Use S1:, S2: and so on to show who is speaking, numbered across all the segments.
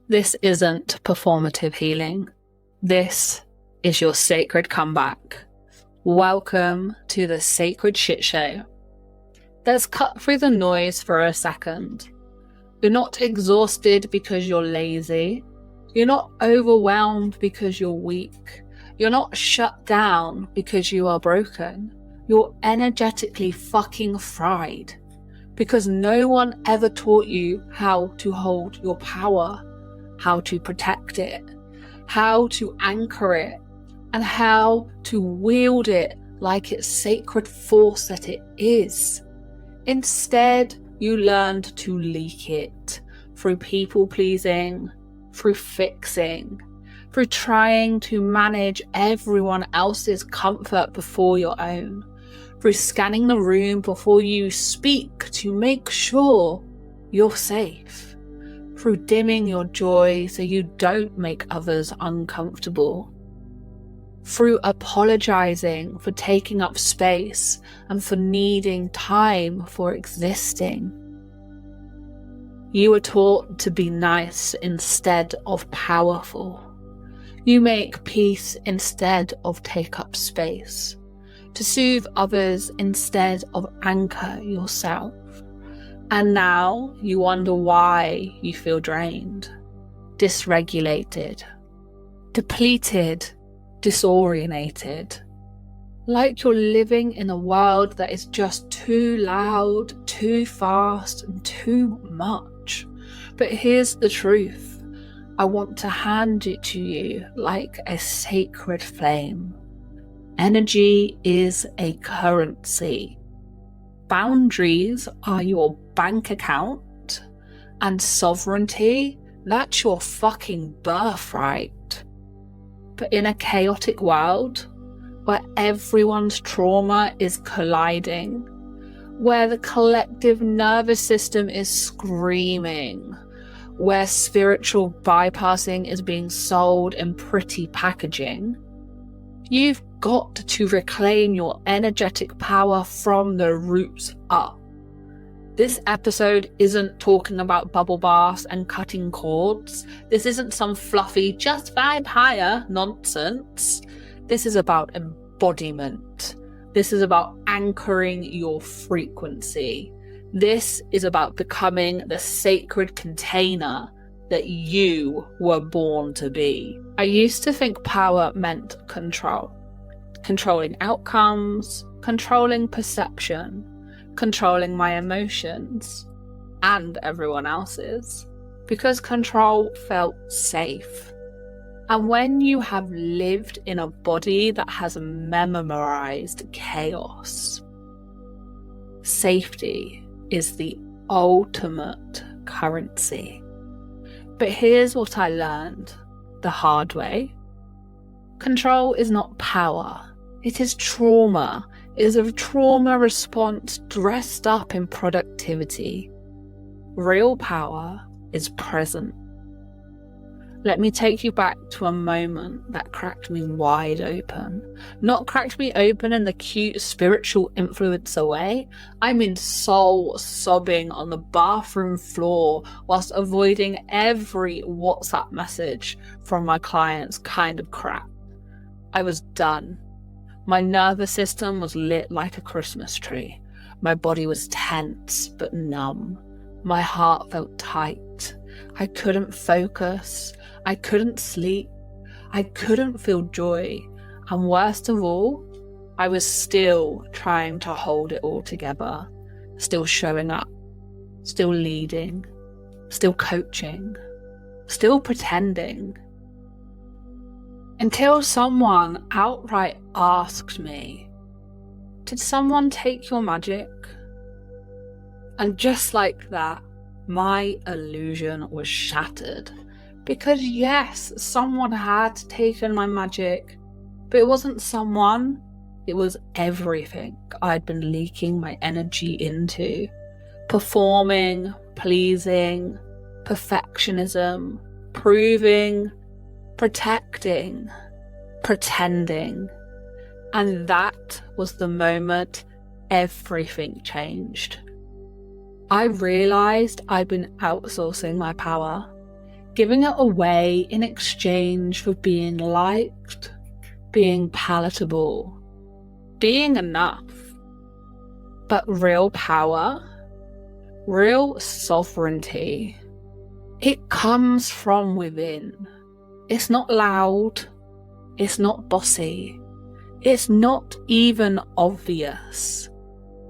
S1: This isn't performative healing. This is your sacred comeback. Welcome to the Sacred Shit Show. Let's cut through the noise for a second. You're not exhausted because you're lazy. You're not overwhelmed because you're weak. You're not shut down because you are broken. You're energetically fucking fried because no one ever taught you how to hold your power, how to protect it, how to anchor it, and how to wield it like its sacred force that it is. Instead, you learned to leak it through people-pleasing, through fixing, through trying to manage everyone else's comfort before your own, through scanning the room before you speak to make sure you're safe, through dimming your joy so you don't make others uncomfortable, through apologizing for taking up space and for needing time for existing. You were taught to be nice instead of powerful. You make peace instead of take up space, to soothe others instead of anchor yourself. And now you wonder why you feel drained, dysregulated, depleted, disorientated, like you're living in a world that is just too loud, too fast, and too much. But here's the truth. I want to hand it to you like a sacred flame. Energy is a currency. Boundaries are your bank account, and sovereignty, that's your fucking birthright. But in a chaotic world, where everyone's trauma is colliding, where the collective nervous system is screaming, where spiritual bypassing is being sold in pretty packaging, you've got to reclaim your energetic power from the roots up. This episode isn't talking about bubble baths and cutting cords. This isn't some fluffy, just vibe higher nonsense. This is about embodiment. This is about anchoring your frequency. This is about becoming the sacred container that you were born to be. I used to think power meant control. Controlling outcomes, controlling perception, controlling my emotions and everyone else's, because control felt safe. And when you have lived in a body that has memorized chaos, safety is the ultimate currency. But here's what I learned the hard way. Control is not power. It is trauma. It is a trauma response dressed up in productivity. Real power is present. Let me take you back to a moment that cracked me wide open. Not cracked me open in the cute spiritual influencer way. I mean soul sobbing on the bathroom floor whilst avoiding every WhatsApp message from my clients kind of crap. I was done. My nervous system was lit like a Christmas tree. My body was tense but numb. My heart felt tight. I couldn't focus. I couldn't sleep. I couldn't feel joy. And worst of all, I was still trying to hold it all together. Still showing up. Still leading. Still coaching. Still pretending. Until someone outright asked me, "Did someone take your magic?" And just like that, my illusion was shattered. Because yes, someone had taken my magic, but it wasn't someone, it was everything I'd been leaking my energy into. Performing, pleasing, perfectionism, proving, protecting, pretending. And that was the moment everything changed. I realized I'd been outsourcing my power. giving it away in exchange for being liked, being palatable, being enough. But real power, real sovereignty, it comes from within. It's not loud, it's not bossy, it's not even obvious.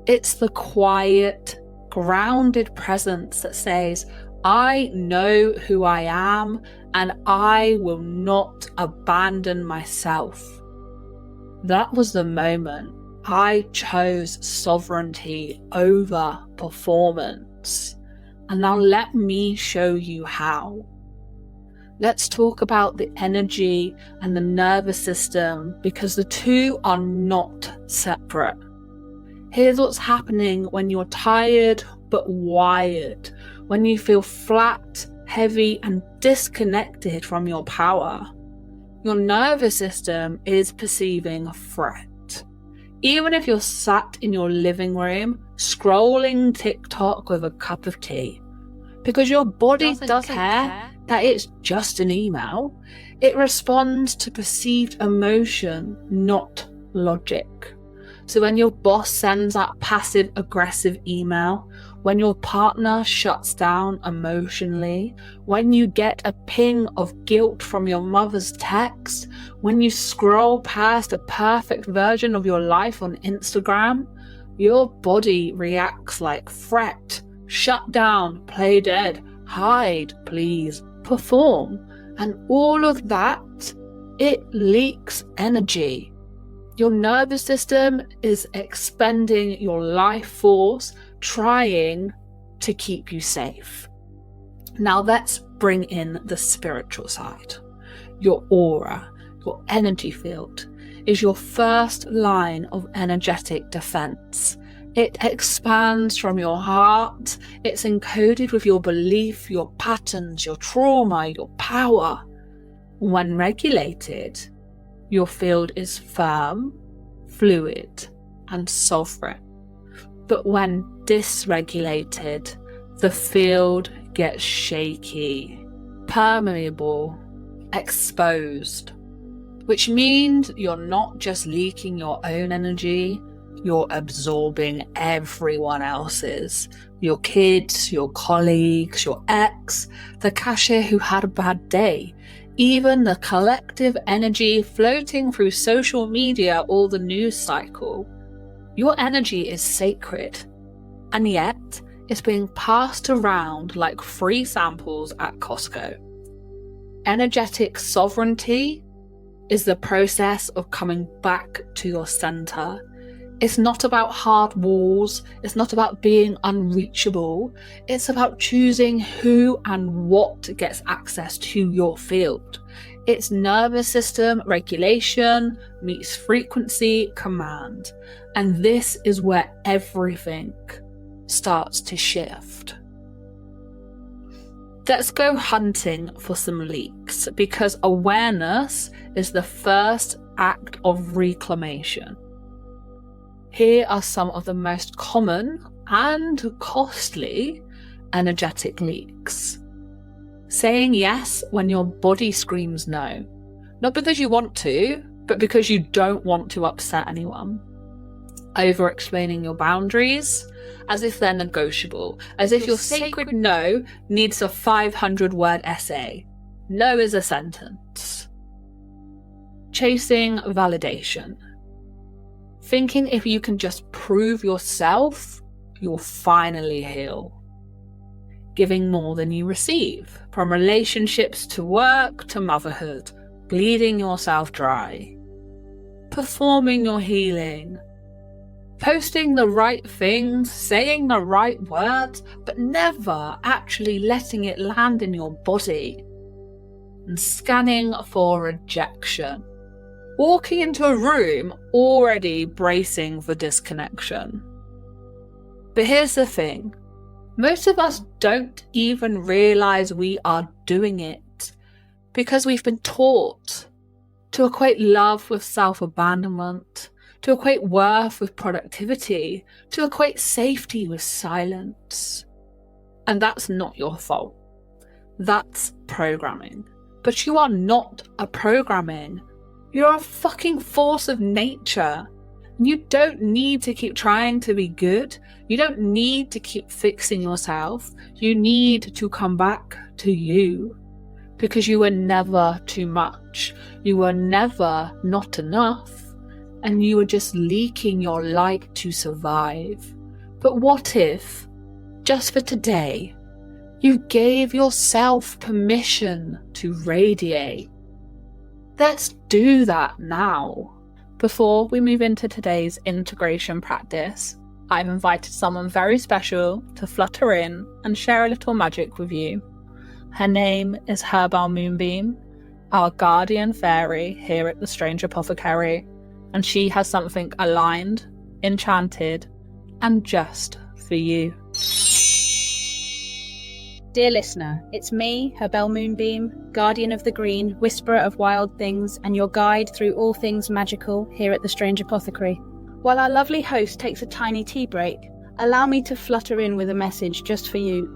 S1: It's the quiet, grounded presence that says, I know who I am and I will not abandon myself. That was the moment I chose sovereignty over performance. And now let me show you how. Let's talk about the energy and the nervous system, because the two are not separate. Here's what's happening when you're tired but wired, when you feel flat, heavy, and disconnected from your power. Your nervous system is perceiving a threat. Even if you're sat in your living room scrolling TikTok with a cup of tea, because your body doesn't care that it's just an email. It responds to perceived emotion, not logic. So when your boss sends that passive aggressive email, when your partner shuts down emotionally, when you get a ping of guilt from your mother's text, when you scroll past a perfect version of your life on Instagram, your body reacts like threat, shut down, play dead, hide, please, perform. And all of that, it leaks energy. Your nervous system is expending your life force, trying to keep you safe. Now let's bring in the spiritual side. Your aura, your energy field, is your first line of energetic defense. It expands from your heart. It's encoded with your belief, your patterns, your trauma, your power. When regulated, your field is firm, fluid, and sovereign. But when dysregulated, the field gets shaky, permeable, exposed, which means you're not just leaking your own energy, you're absorbing everyone else's. Your kids, your colleagues, your ex, the cashier who had a bad day, even the collective energy floating through social media or the news cycle. Your energy is sacred, and yet it's being passed around like free samples at Costco. Energetic sovereignty is the process of coming back to your center. It's not about hard walls, it's not about being unreachable, it's about choosing who and what gets access to your field. It's nervous system regulation meets frequency command, and this is where everything starts to shift. Let's go hunting for some leaks, because awareness is the first act of reclamation. Here are some of the most common and costly energetic leaks. Saying yes when your body screams no. Not because you want to, but because you don't want to upset anyone. Over-explaining your boundaries as if they're negotiable, as if your sacred no needs a 500-word essay. No is a sentence. Chasing validation. Thinking if you can just prove yourself, you'll finally heal. Giving more than you receive, from relationships to work to motherhood, bleeding yourself dry. Performing your healing. Posting the right things, saying the right words, but never actually letting it land in your body. And scanning for rejection. Walking into a room already bracing for disconnection. But here's the thing. Most of us don't even realize we are doing it because we've been taught to equate love with self-abandonment, to equate worth with productivity, to equate safety with silence. And that's not your fault. That's programming. But you are not a programming. You're a fucking force of nature. You don't need to keep trying to be good. You don't need to keep fixing yourself. You need to come back to you. Because you were never too much. You were never not enough. And you were just leaking your light to survive. But what if, just for today, you gave yourself permission to radiate? Let's do that now. Before we move into today's integration practice, I've invited someone very special to flutter in and share a little magic with you. Her name is Herbal Moonbeam, our guardian fairy here at the Strange Apothecary, and she has something aligned, enchanted, and just for you.
S2: Dear listener, it's me, Herbal Moonbeam, guardian of the green, whisperer of wild things, and your guide through all things magical here at the Strange Apothecary. While our lovely host takes a tiny tea break, allow me to flutter in with a message just for you.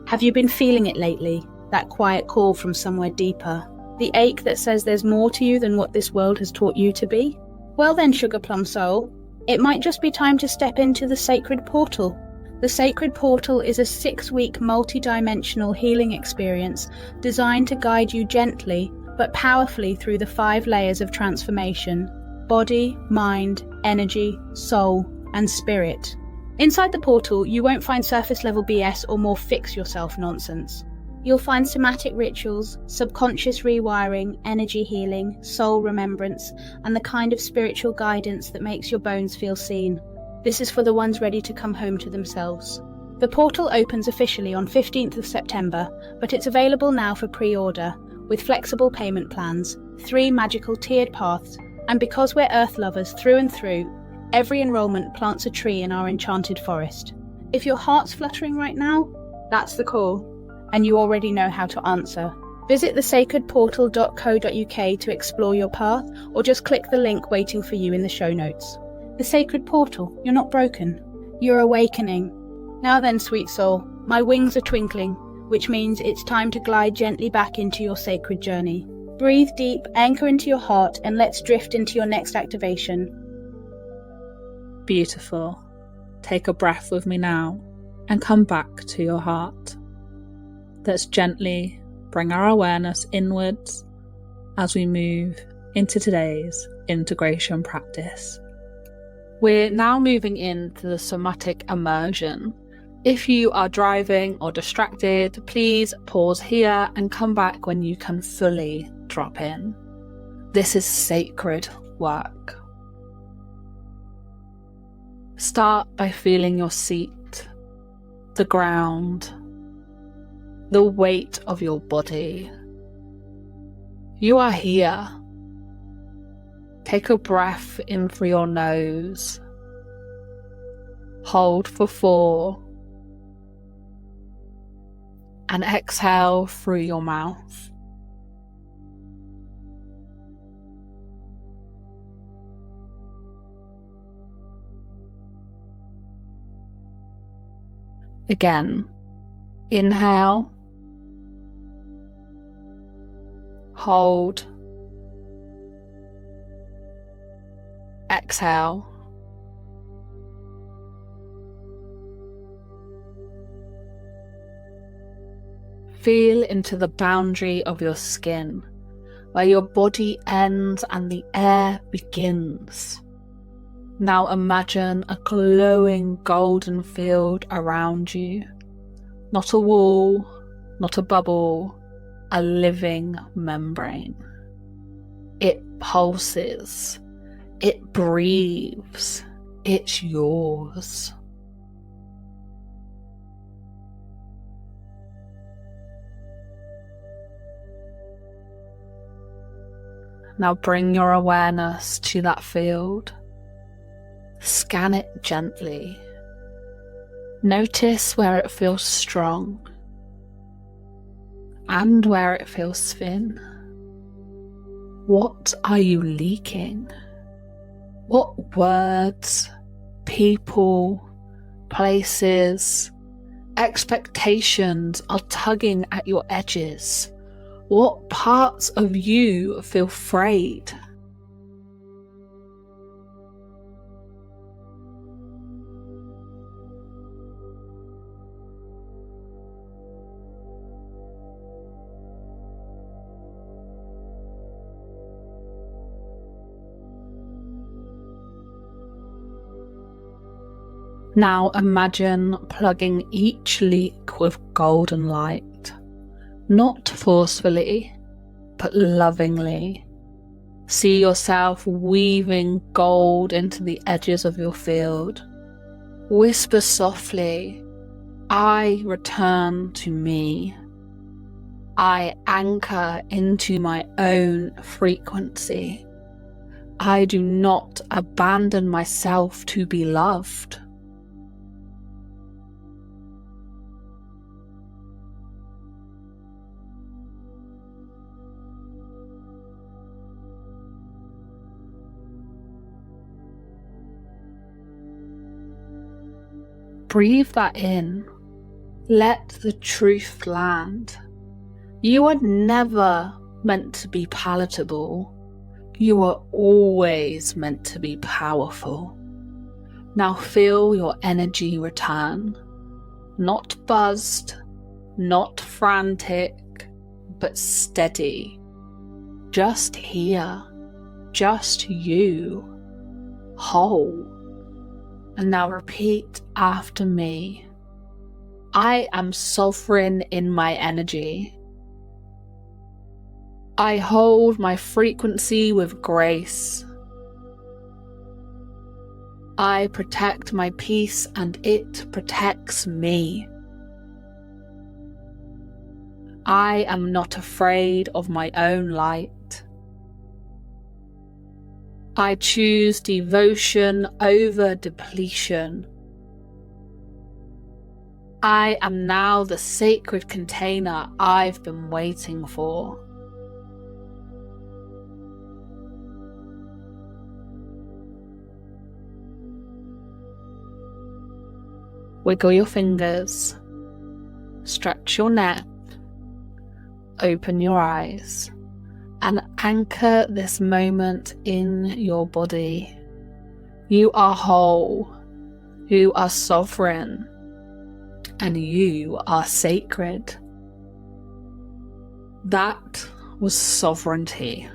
S2: Have you been feeling it lately? That quiet call from somewhere deeper? The ache that says there's more to you than what this world has taught you to be? Well then, Sugar Plum Soul, it might just be time to step into the Sacred Portal. The Sacred Portal is a 6-week multi-dimensional healing experience designed to guide you gently but powerfully through the 5 layers of transformation: body, mind, energy, soul, and spirit. Inside the portal, you won't find surface-level BS or more fix-yourself nonsense. You'll find somatic rituals, subconscious rewiring, energy healing, soul remembrance, and the kind of spiritual guidance that makes your bones feel seen. This is for the ones ready to come home to themselves. The portal opens officially on 15th of September, but it's available now for pre-order, with flexible payment plans, 3 magical tiered paths, and because we're earth lovers through and through, every enrolment plants a tree in our enchanted forest. If your heart's fluttering right now, that's the call, and you already know how to answer. Visit thesacredportal.co.uk to explore your path, or just click the link waiting for you in the show notes. The Sacred Portal, you're not broken. You're awakening. Now then, sweet soul, my wings are twinkling, which means it's time to glide gently back into your sacred journey. Breathe deep, anchor into your heart, and let's drift into your next activation.
S1: Beautiful. Take a breath with me now and come back to your heart. Let's gently bring our awareness inwards as we move into today's integration practice. We're now moving into the somatic immersion. If you are driving or distracted, please pause here and come back when you can fully drop in. This is sacred work. Start by feeling your seat, the ground, the weight of your body. You are here. Take a breath in through your nose. Hold for 4. And exhale through your mouth. Again, inhale. Hold. Exhale. Feel into the boundary of your skin, where your body ends and the air begins. Now imagine a glowing golden field around you. Not a wall, not a bubble, a living membrane. It pulses. It breathes. It's yours. Now bring your awareness to that field. Scan it gently. Notice where it feels strong and where it feels thin. What are you leaking? What words, people, places, expectations are tugging at your edges? What parts of you feel frayed? Now imagine plugging each leak with golden light, not forcefully, but lovingly. See yourself weaving gold into the edges of your field. Whisper softly, I return to me. I anchor into my own frequency. I do not abandon myself to be loved. Breathe that in. Let the truth land. You are never meant to be palatable. You are always meant to be powerful. Now feel your energy return. Not buzzed, not frantic, but steady. Just here. Just you. Whole. And now repeat after me. I am sovereign in my energy. I hold my frequency with grace. I protect my peace and it protects me. I am not afraid of my own light. I choose devotion over depletion. I am now the sacred container I've been waiting for. Wiggle your fingers, stretch your neck, open your eyes, and anchor this moment in your body. You are whole, you are sovereign, and you are sacred. That was sovereignty.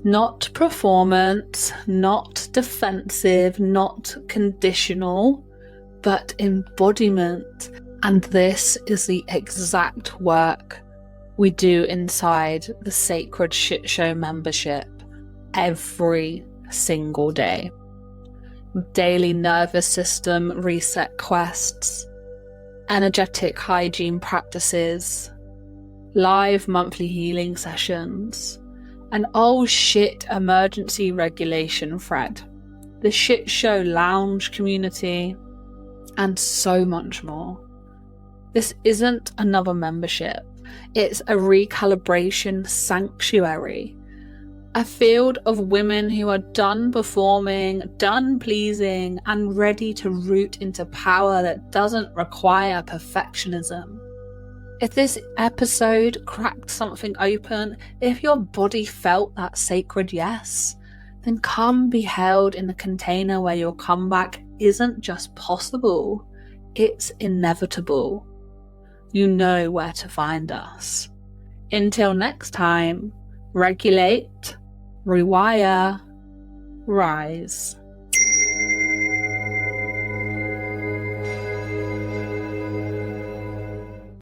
S1: Not performance, not defensive, not conditional, but embodiment. And this is the exact work we do inside the Sacred Shit Show membership every single day. Daily nervous system reset quests, energetic hygiene practices, live monthly healing sessions, an oh shit emergency regulation thread, the Shit Show lounge community, and so much more. This isn't another membership. It's a recalibration sanctuary. A field of women who are done performing, done pleasing, and ready to root into power that doesn't require perfectionism. If this episode cracked something open, if your body felt that sacred yes, then come be held in a container where your comeback isn't just possible, it's inevitable. You know where to find us. Until next time, regulate, rewire, rise.